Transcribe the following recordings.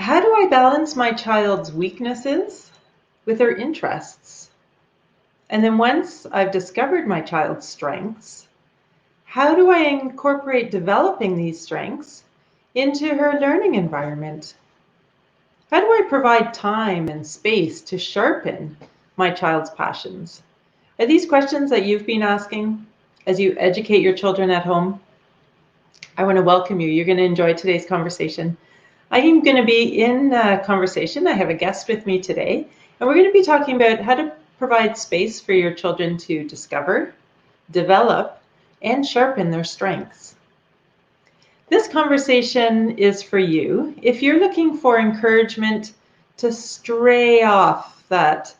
How do I balance my child's weaknesses with their interests? And then once I've discovered my child's strengths, how do I incorporate developing these strengths into her learning environment? How do I provide time and space to sharpen my child's passions? Are these questions that you've been asking as you educate your children at home? I want to welcome you. You're going to enjoy today's conversation. I am going to be in a conversation. I have a guest with me today, and we're going to be talking about how to provide space for your children to discover, develop, and sharpen their strengths. This conversation is for you if you're looking for encouragement to stray off that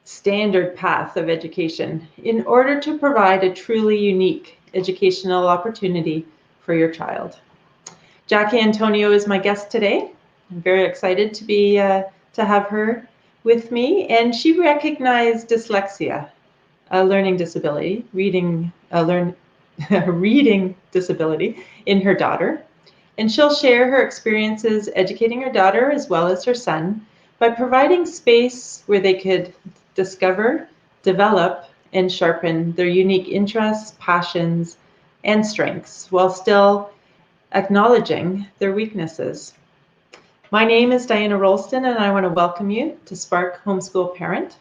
standard path of education in order to provide a truly unique educational opportunity for your child. Jacqui Antonio is my guest today. I'm very excited to be to have her with me, and she recognized dyslexia, a learning disability, reading disability in her daughter, and she'll share her experiences educating her daughter as well as her son by providing space where they could discover, develop, and sharpen their unique interests, passions, and strengths while still acknowledging their weaknesses. My name is Diana Rolston, and I want to welcome you to Spark Homeschool Parent.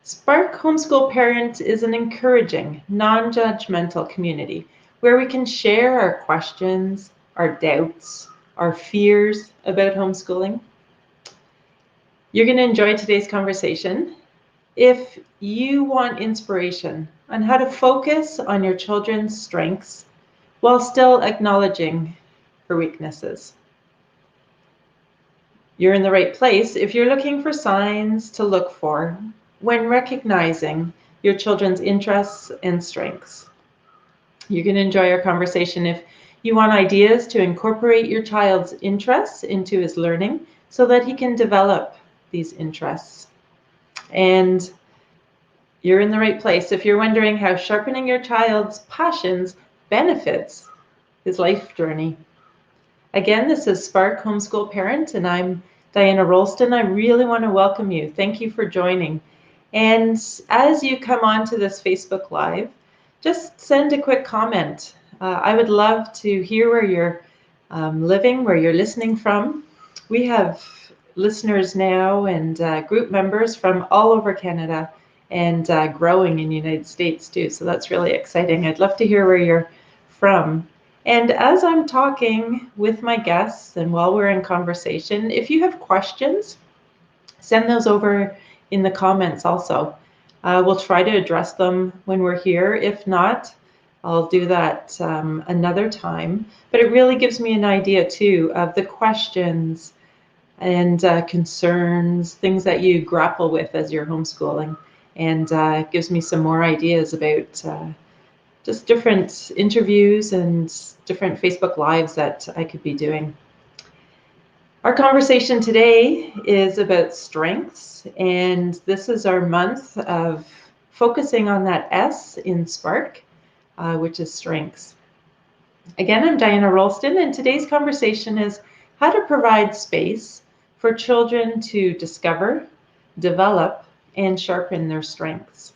Spark Homeschool Parent is an encouraging, non-judgmental community where we can share our questions, our doubts, our fears about homeschooling. You're going to enjoy today's conversation. If you want inspiration on how to focus on your children's strengths while still acknowledging her weaknesses, you're in the right place if you're looking for signs to look for when recognizing your children's interests and strengths. You're going to enjoy our conversation if you want ideas to incorporate your child's interests into his learning so that he can develop these interests. And you're in the right place if you're wondering how sharpening your child's passions benefits his life journey. Again, this is Spark Homeschool Parent, and I'm Diana Rolston. I really want to welcome you. Thank you for joining. And as you come on to this Facebook Live, just send a quick comment. I would love to hear where you're living, where you're listening from. We have listeners now and group members from all over Canada and growing in the United States too. So that's really exciting. I'd love to hear where you're from. And as I'm talking with my guests and while we're in conversation, if you have questions, send those over in the comments also. We'll try to address them when we're here. If not, I'll do that another time. But it really gives me an idea too of the questions and concerns, things that you grapple with as you're homeschooling, and gives me some more ideas about just different interviews and different Facebook Lives that I could be doing. Our conversation today is about strengths, and this is our month of focusing on that S in Spark, which is strengths. Again, I'm Diana Rolston, and today's conversation is how to provide space for children to discover, develop, and sharpen their strengths.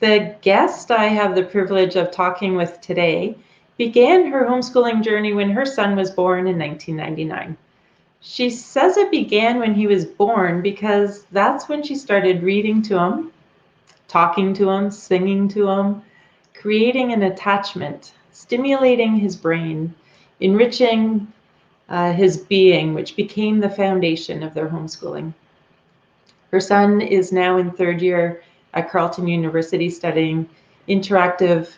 The guest I have the privilege of talking with today began her homeschooling journey when her son was born in 1999. She says it began when he was born because that's when she started reading to him, talking to him, singing to him, creating an attachment, stimulating his brain, enriching his being, which became the foundation of their homeschooling. Her son is now in third year at Carleton University studying interactive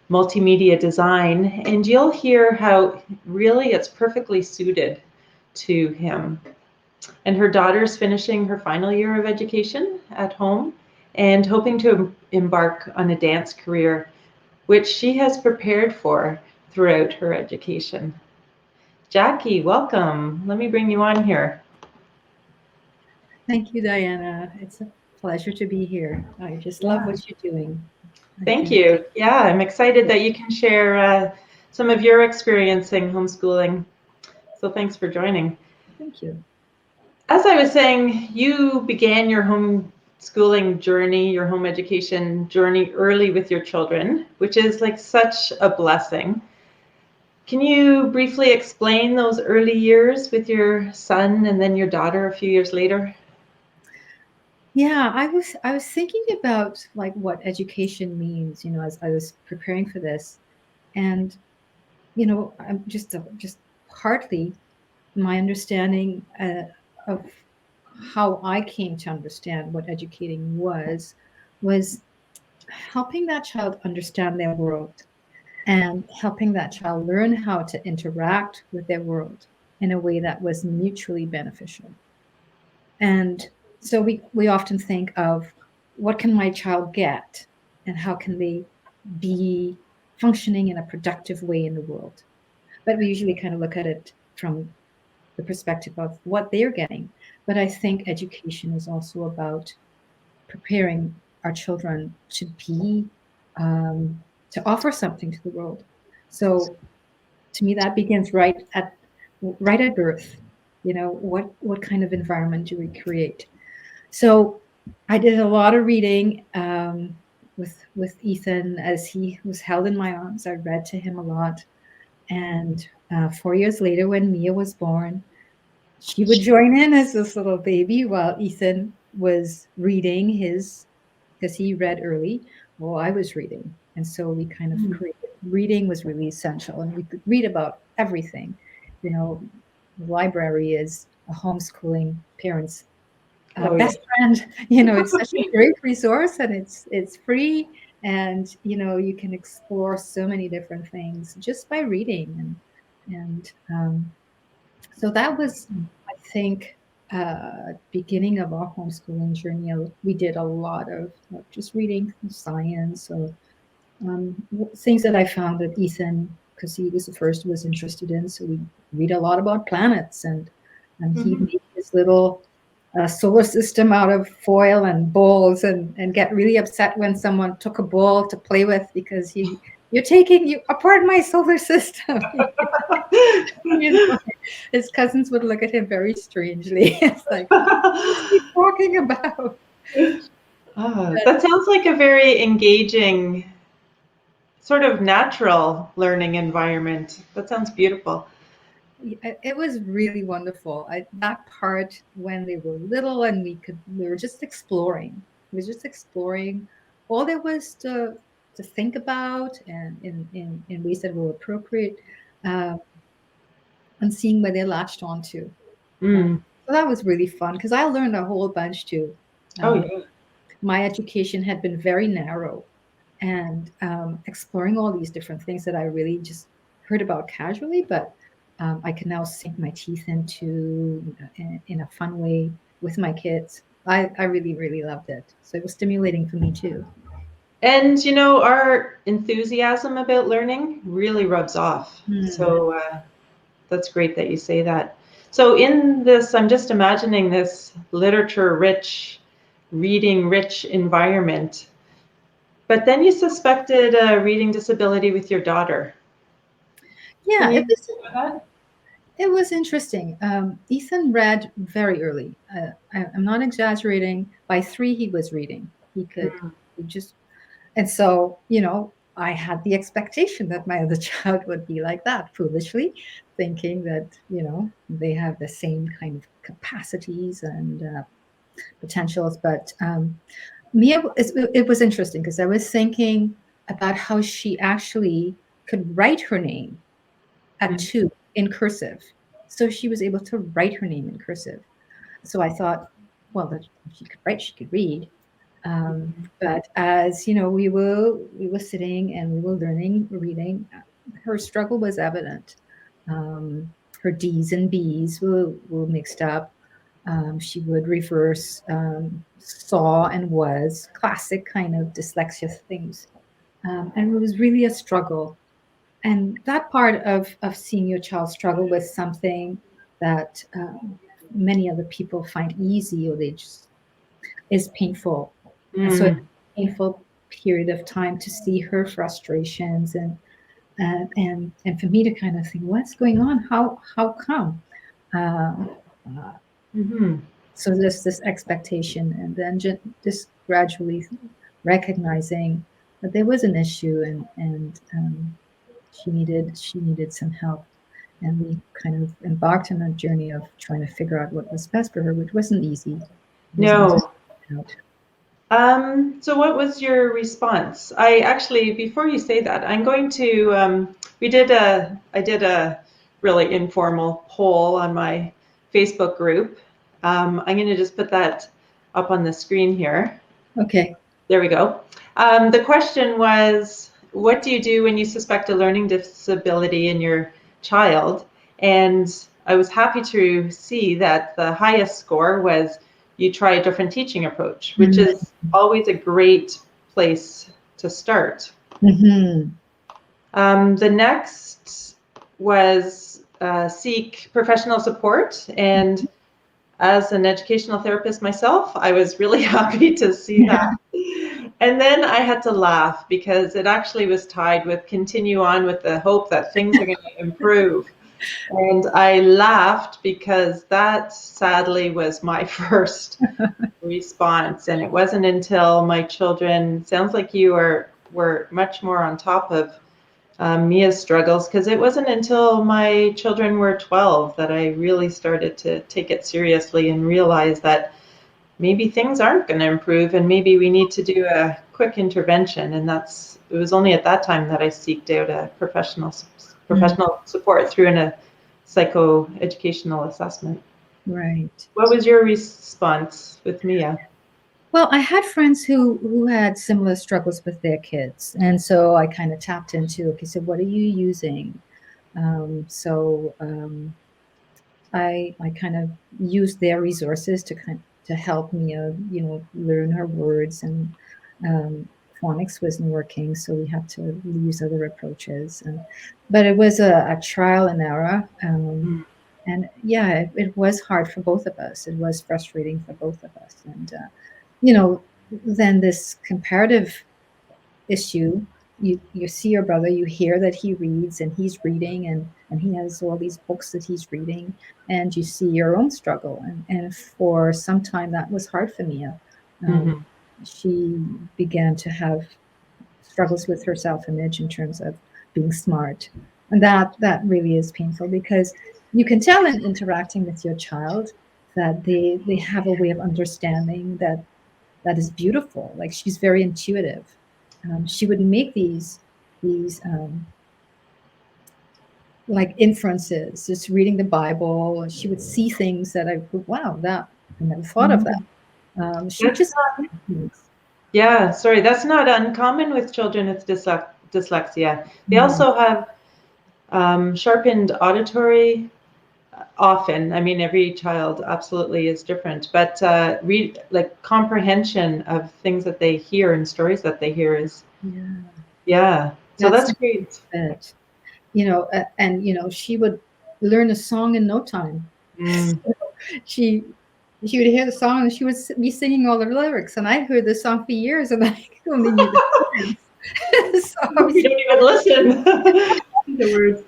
multimedia design, and you'll hear how really it's perfectly suited to him. And her daughter's finishing her final year of education at home and hoping to embark on a dance career, which she has prepared for throughout her education. Jacqui, welcome. Let me bring you on here. Thank you, Diana. It's a pleasure to be here. I just love what you're doing. Thank you. Yeah, I'm excited that you can share some of your experience in homeschooling. So thanks for joining. Thank you. As I was saying, you began your homeschooling journey, your home education journey early with your children, which is like such a blessing. Can you briefly explain those early years with your son and then your daughter a few years later? Yeah, I was thinking about like what education means, as I was preparing for this, and I'm just partly my understanding of how I came to understand what educating was helping that child understand their world and helping that child learn how to interact with their world in a way that was mutually beneficial. And so we often think of what can my child get and how can they be functioning in a productive way in the world. But we usually kind of look at it from the perspective of what they're getting. But I think education is also about preparing our children to be to offer something to the world. So to me, that begins right at birth. What kind of environment do we create? So I did a lot of reading with Ethan as he was held in my arms. I read to him a lot, and 4 years later, when Mia was born, she would join in as this little baby while Ethan was reading his, because he read early while I was reading. And so we kind of Mm. created, reading was really essential, and we could read about everything. You know, the library is a homeschooling parent's Oh, yeah. best friend. It's such a great resource, and it's free, and you can explore so many different things just by reading, and so that was, I think, beginning of our homeschooling journey. We did a lot of just reading science or things that I found that Ethan, because he was the first, was interested in. So we read a lot about planets, and he Mhm. made his little solar system out of foil and balls, and get really upset when someone took a ball to play with because you're taking you apart my solar system. His cousins would look at him very strangely. It's like, what's he talking about? That sounds like a very engaging, sort of natural learning environment. That sounds beautiful. It was really wonderful. That part when they were little and we were just exploring. We were just exploring all there was to think about, and in ways that were appropriate, uh, and seeing where they latched onto. Uh, Mm. so that was really fun because I learned a whole bunch too. Oh, Um, yeah. my education had been very narrow, and exploring all these different things that I really just heard about casually, but I can now sink my teeth into in a fun way with my kids. I really, really loved it. So it was stimulating for me too. And our enthusiasm about learning really rubs off. Mm. So that's great that you say that. So in this, I'm just imagining this literature-rich, reading-rich environment. But then you suspected a reading disability with your daughter. Can Yeah, you share that? it was interesting. Ethan read very early. I'm not exaggerating. By 3, he was reading. He just, and so, I had the expectation that my other child would be like that, foolishly thinking that, they have the same kind of capacities and potentials. But Mia, it was interesting because I was thinking about how she actually could write her name at Mm. 2 in cursive. So she was able to write her name in cursive. So I thought, well, that she could write, she could read. But as we were sitting and we were learning reading, her struggle was evident. Her D's and B's were mixed up. She would reverse saw and was, classic kind of dyslexia things, and it was really a struggle. And that part of seeing your child struggle with something that many other people find easy, or they just, is painful. And so it's Mm. a painful period of time to see her frustrations, and for me to kind of think, what's going on? How come? Uh, uh, Mm-hmm. so there's this expectation, and then just gradually recognizing that there was an issue, and she needed some help, and we kind of embarked on a journey of trying to figure out what was best for her, which wasn't easy. It wasn't easy No. to figure out. So what was your response? I actually, before you say that, I'm going to, I did a really informal poll on my Facebook group. I'm going to just put that up on the screen here. Okay. There we go. The question was, what do you do when you suspect a learning disability in your child? And I was happy to see that the highest score was you try a different teaching approach, which is always a great place to start. Mm-hmm. The next was seek professional support. And as an educational therapist myself, I was really happy to see Yeah. that. And then I had to laugh because it actually was tied with continue on with the hope that things are going to improve. And I laughed because that sadly was my first response. And it wasn't until my children, sounds like you were much more on top of Mia's struggles, because it wasn't until my children were 12 that I really started to take it seriously and realize that maybe things aren't going to improve and maybe we need to do a quick intervention. And it was only at that time that I seeked out a professional support through a psychoeducational assessment. Right. What was your response with Mia? Well, I had friends who had similar struggles with their kids, and so I kind of tapped into, okay, so what are you using? I kind of used their resources to help me, learn her words, and um, phonics wasn't working, so we had to use other approaches. But it was a trial and error, and yeah, it was hard for both of us. It was frustrating for both of us, and you know, then this comparative issue. You see your brother, you hear that he reads and he's reading, and he has all these books that he's reading, and you see your own struggle, and for some time that was hard for Mia. um, Mm-hmm. she began to have struggles with her self-image in terms of being smart, and that really is painful, because you can tell in interacting with your child that they have a way of understanding that is beautiful. Like, she's very intuitive. She would make these like inferences, just reading the Bible. She would see things that I go, wow, that I never thought of that. She That's just not, yeah, sorry, that's not uncommon with children with dyslexia. They mm, also have sharpened auditory often. I mean, every child absolutely is different, but read like comprehension of things that they hear and stories that they hear is, yeah, yeah. So that's that's great. it. And she would learn a song in no time. Mm. she she would hear the song and she would be singing all the lyrics, and I heard the song for years and I only knew the words. So I You was, don't even listen to the words.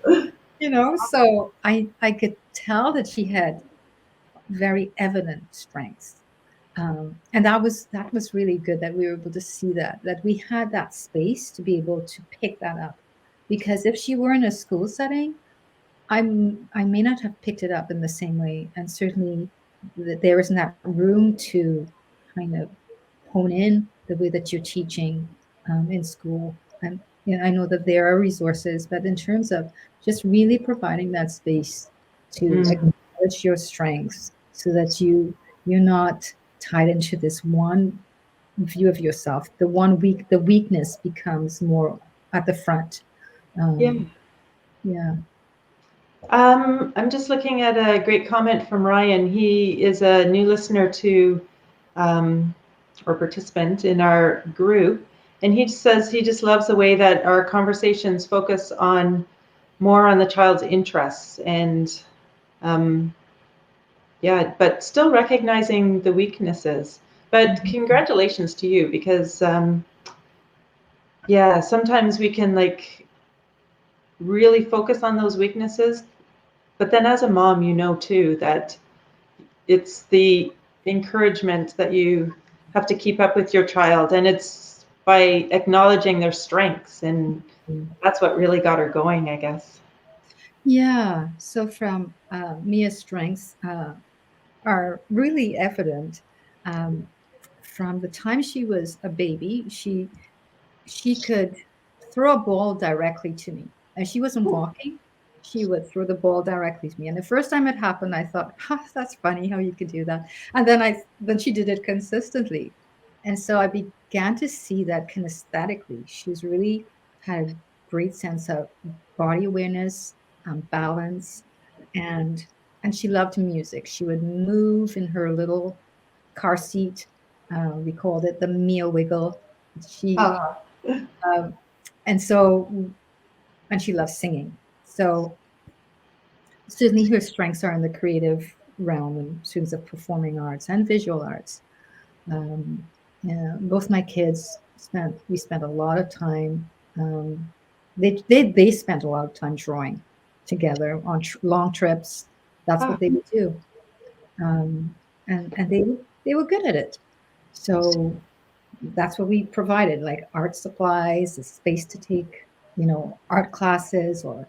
so I could tell that she had very evident strengths. And that was really good that we were able to see that we had that space to be able to pick that up, because if she were in a school setting, I may not have picked it up in the same way, and certainly there isn't that room to kind of hone in the way that you're teaching in school. And I know that there are resources, but in terms of just really providing that space to Mm. acknowledge your strengths, so that you're not tied into this one view of yourself. The weakness becomes more at the front. Yeah. Yeah. I'm just looking at a great comment from Ryan. He is a new listener to um, or participant in our group, and he just says he just loves the way that our conversations focus on more on the child's interests and um, yeah, but still recognizing the weaknesses. But congratulations to you because yeah, sometimes we can like really focus on those weaknesses. But then as a mom, you know too that it's the encouragement that you have to keep up with your child, and it's by acknowledging their strengths, and that's what really got her going, I guess. Yeah. So from Mia's strengths are really evident um, from the time she was a baby. She could throw a ball directly to me. And she wasn't walking. She would throw the ball directly to me. And the first time it happened, I thought, that's funny how you could do that. And then she did it consistently. And so I began to see that kinesthetically, she's really had a great sense of body awareness, balance, and and she loved music. She would move in her little car seat. We called it the Mia Wiggle. She Ah, um, and so and she loves singing. So certainly her strengths are in the creative realm in terms of performing arts and visual arts. Yeah, both my kids spent a lot of time. They spent a lot of time drawing together on long trips. That's ah. what they would do, um, and they were good at it. So that's what we provided, like art supplies, a space to take, art classes or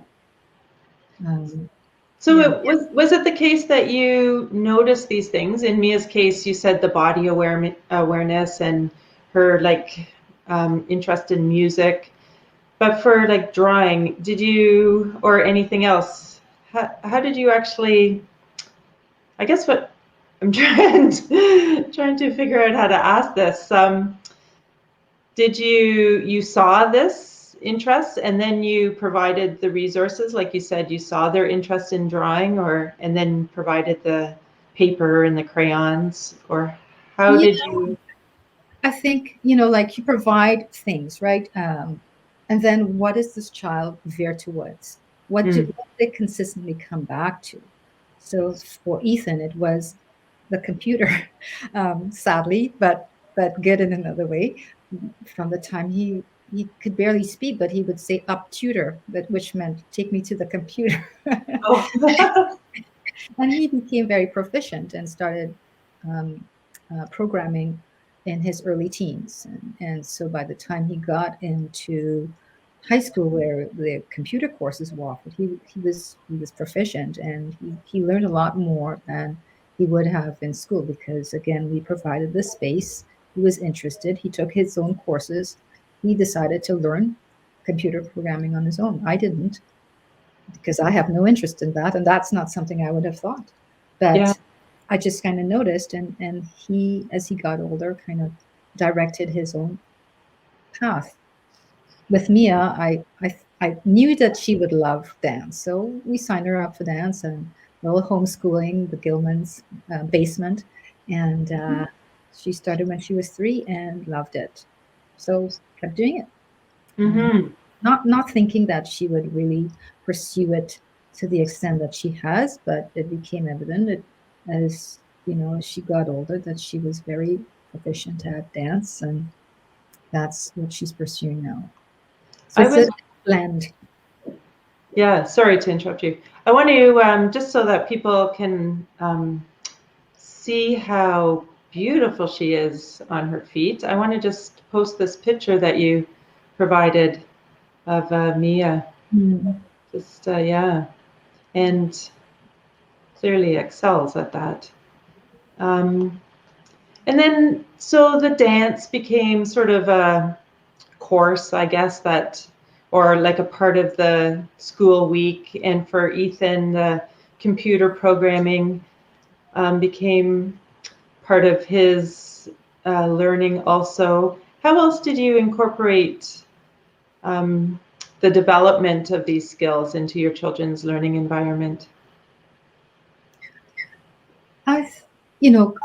So yeah. it was it the case that you noticed these things? In Mia's case, you said the body awareness and her like interest in music. But for like drawing, did you or anything else? How did you actually? I guess what I'm trying to figure out how to ask this. Did you saw this interest and then you provided the resources, like you said, you saw their interest in drawing, or and then provided the paper and the crayons, or how Yeah, did you? I think, like you provide things, right? And then what is this child veer towards? Mm. What they consistently come back to? So for Ethan, it was the computer, sadly, but good in another way. From the time he could barely speak, but he would say up tutor, which meant take me to the computer. Oh. And he became very proficient and started um, programming in his early teens. And so by the time he got into high school, where the computer courses were offered, he was proficient, and he learned a lot more than he would have in school, because again we provided the space. He was interested. He took his own courses. He decided to learn computer programming on his own. I didn't, because I have no interest in that, and that's not something I would have thought. Yeah. But I just kind of noticed, and he, as he got older, kind of directed his own path. With Mia, I knew that she would love dance, so we signed her up for dance and little homeschooling, the Gilman's basement, and she started when she was 3 and loved it, so kept doing it. Um, Mm-hmm. not thinking that she would really pursue it to the extent that she has, but it became evident that as as she got older, that she was very proficient at dance, and that's what she's pursuing now. So I it's a was blend. Yeah. Sorry to interrupt you. I want to just so that people can see how beautiful she is on her feet. I want to just post this picture that you provided of Mia. Mm. Just yeah, and clearly excels at that. Um, and then so the dance became sort of a course, I guess, that or like a part of the school week. And for Ethan, the computer programming became part of his learning also. How else did you incorporate um, the development of these skills into your children's learning environment? I,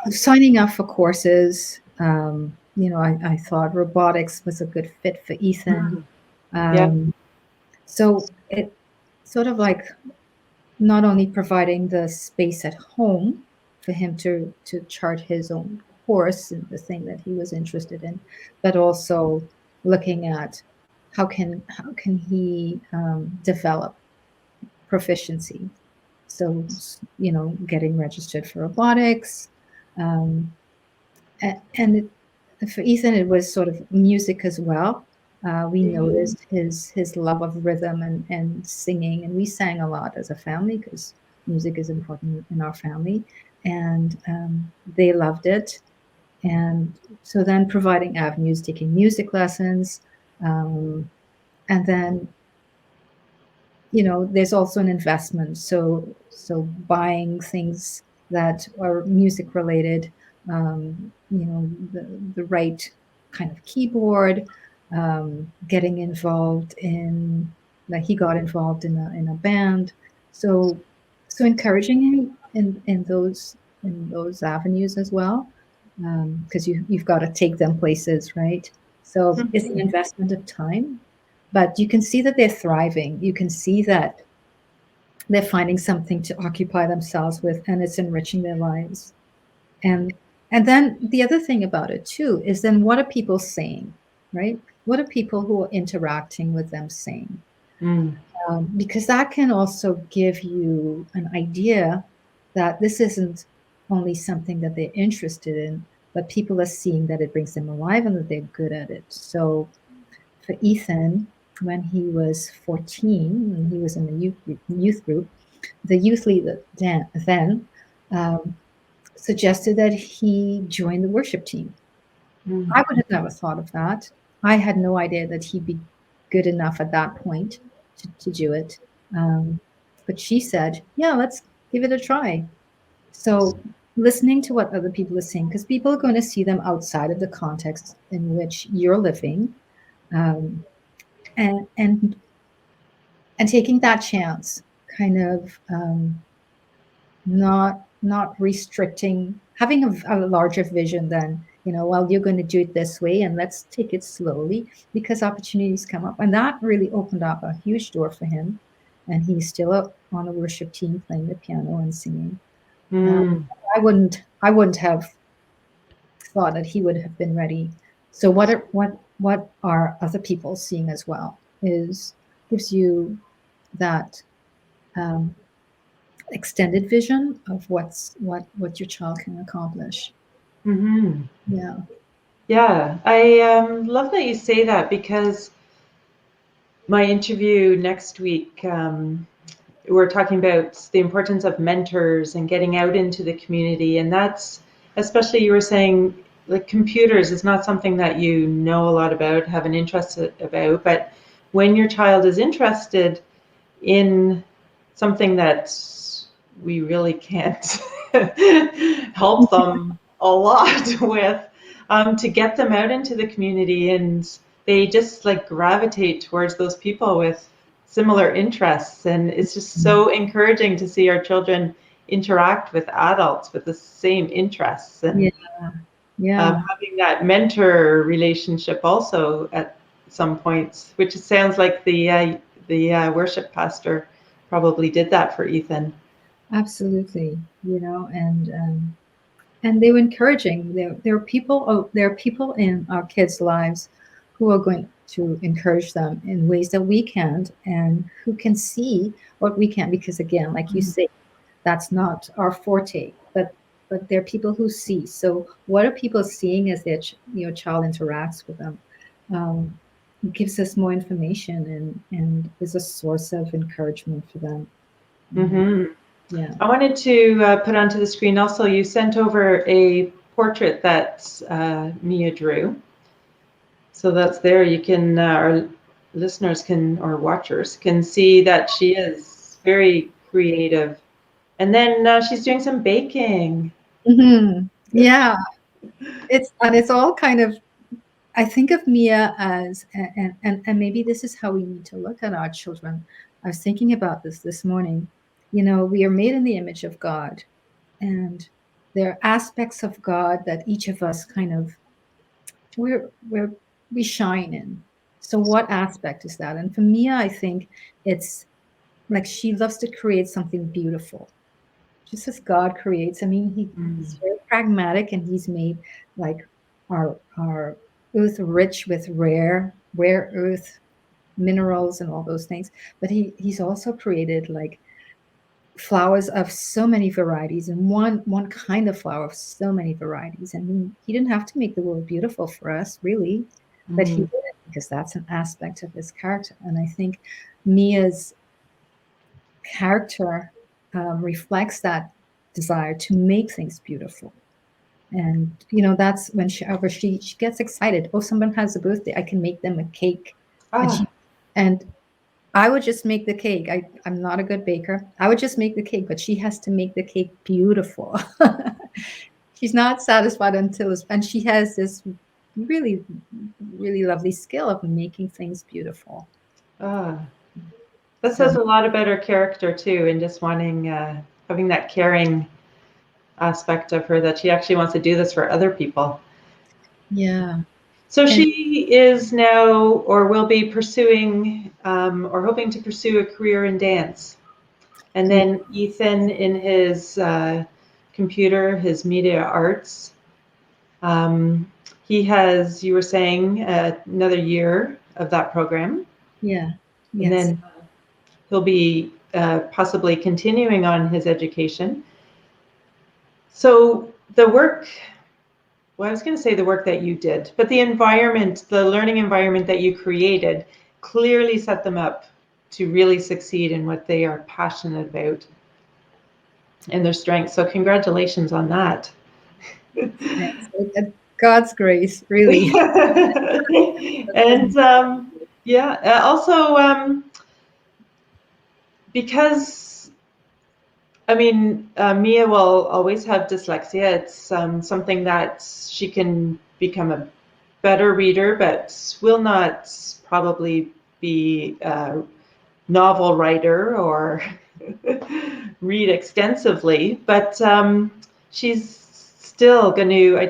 signing up for courses. I thought robotics was a good fit for Ethan. Mm. Yeah. Um, so it sort of like not only providing the space at home for him to chart his own course and the thing that he was interested in, but also looking at how can he develop proficiency? So, getting registered for robotics, um, and for Ethan, it was sort of music as well. We noticed his love of rhythm and singing, and we sang a lot as a family because music is important in our family, and they loved it. And so then providing avenues, taking music lessons, um, and then there's also an investment. So buying things that are music related, the right kind of keyboard, getting involved in, like he got involved in a band. So encouraging him in those avenues as well, because you've got to take them places, right? So it's an Mhm. investment of time, but you can see that they're thriving. You can see that they're finding something to occupy themselves with, and it's enriching their lives. And then the other thing about it too is, then what are people saying, right? What are people who are interacting with them saying? Mm. Because that can also give you an idea that this isn't only something that they're interested in, but people are seeing that it brings them alive and that they're good at it. So for Ethan, when he was 14, and he was in the youth group, the youth leader then suggested that he join the worship team. Mm. I would have never thought of that. I had no idea that he'd be good enough at that point to do it. Um, but she said, "Yeah, let's give it a try." So listening to what other people are saying, because people are going to see them outside of the context in which you're living, um, and and taking that chance, kind of not restricting, having a larger vision than, well, you're going to do it this way and let's take it slowly, because opportunities come up. And that really opened up a huge door for him, and he's still up on a worship team playing the piano and singing. uh, Mm. I wouldn't have thought that he would have been ready. So what are other people seeing as well, is gives you that um, extended vision of what your child can accomplish. Mhm. Yeah. Yeah, I love that you say that because my interview next week, we're talking about the importance of mentors and getting out into the community. And that's, especially you were saying, like computers is not something that you know a lot about, have an interest about. But when your child is interested in something that we really can't help them a lot with, to get them out into the community, and they just like gravitate towards those people with similar interests, and it's just so encouraging to see our children interact with adults with the same interests, Yeah. and Yeah. having that mentor relationship also at some points, which it sounds like the worship pastor probably did that for Ethan. Absolutely. And they were encouraging. There are people in our kids' lives who are going to encourage them in ways that we can't, and who can see what we can't, because again, like you say, that's not our forte. But there are people who see. So what are people seeing as their child interacts with them? Um, gives us more information, and is a source of encouragement for them. Um, Hmm. yeah. I wanted to put onto the screen also, you sent over a portrait that Mia drew. So that's there. You can, our listeners can, or watchers can see that she is very creative. And then she's doing some baking. Yeah, it's all kind of. I think of Mia as, and maybe this is how we need to look at our children. I was thinking about this morning. We are made in the image of God, and there are aspects of God that each of us kind of we're we shine in. So what aspect is that? And for Mia, I think it's like she loves to create something beautiful, just as God creates. I mean, he's Mm. very pragmatic, and he's made like our earth rich with rare earth. minerals and all those things. But he's also created like flowers of so many varieties, and one kind of flower of so many varieties. And he didn't have to make the world beautiful for us, really, but he Mm. did it because that's an aspect of his character. And I think Mia's character reflects that desire to make things beautiful. And that's when she gets excited. Oh, someone has a birthday, I can make them a cake. And Ah, she and I would just make the cake. I'm not a good baker. I would just make the cake, but she has to make the cake beautiful. She's not satisfied and she has this really, really lovely skill of making things beautiful. ah. That So says a lot about her character too, and just wanting, having that caring aspect of her that she actually wants to do this for other people. yeah, So and she is now, or will be pursuing, or hoping to pursue a career in dance. And yeah, then Ethan, in his computer, his media arts, um, he has, you were saying, another year of that program. yeah, And yes, then he'll be possibly continuing on his education. So the work, well, I was going to say the work that you did, but the environment, the learning environment that you created clearly set them up to really succeed in what they are passionate about and their strengths. So congratulations on that. thanks. God's grace, really. And yeah, also because I mean, Mia will always have dyslexia. It's something that she can become a better reader, but will not probably be a novel writer or read extensively. But she's still going to,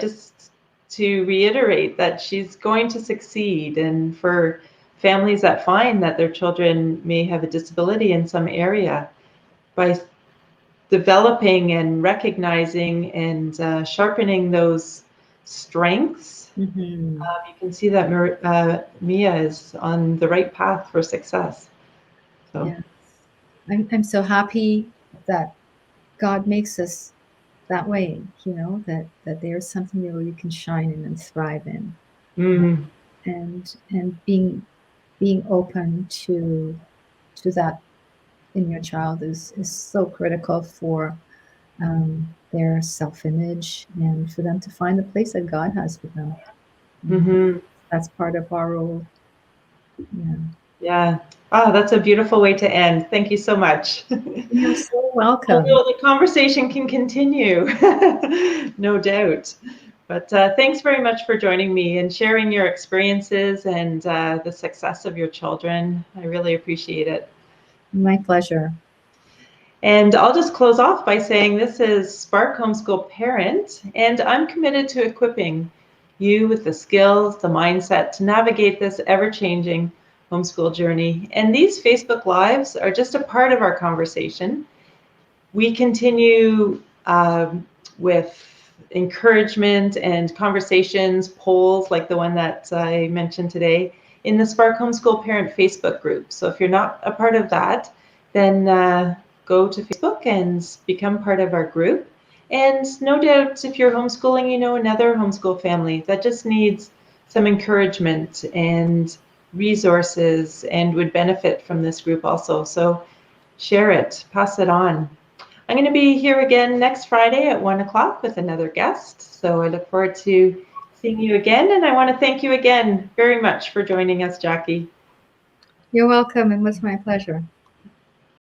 to reiterate that she's going to succeed. And for families that find that their children may have a disability in some area, by developing and recognizing and sharpening those strengths, Hmm. you can see that Mia is on the right path for success. So, Yeah, I'm so happy that God makes us that way, that there's something that we can shine in and thrive in. mm, And being open to that in your child is so critical for their self-image and for them to find the place that God has for them. hmm That's part of our role. Yeah. yeah. Oh, that's a beautiful way to end. Thank you so much. You're so welcome. Although the conversation can continue, no doubt. But thanks very much for joining me and sharing your experiences and the success of your children. I really appreciate it. My pleasure. And I'll just close off by saying this is Spark Homeschool Parent, and I'm committed to equipping you with the skills, the mindset to navigate this ever-changing homeschool journey. And these Facebook Lives are just a part of our conversation. We continue with encouragement and conversations, polls like the one that I mentioned today in the Spark Homeschool Parent Facebook group. So if you're not a part of that, then go to Facebook and become part of our group. And no doubt, if you're homeschooling, you know another homeschool family that just needs some encouragement and resources and would benefit from this group also. So share it, pass it on. I'm going to be here again next Friday at 1 o'clock with another guest. So I look forward to seeing you again. And I want to thank you again very much for joining us, Jacqui. You're welcome. It was my pleasure.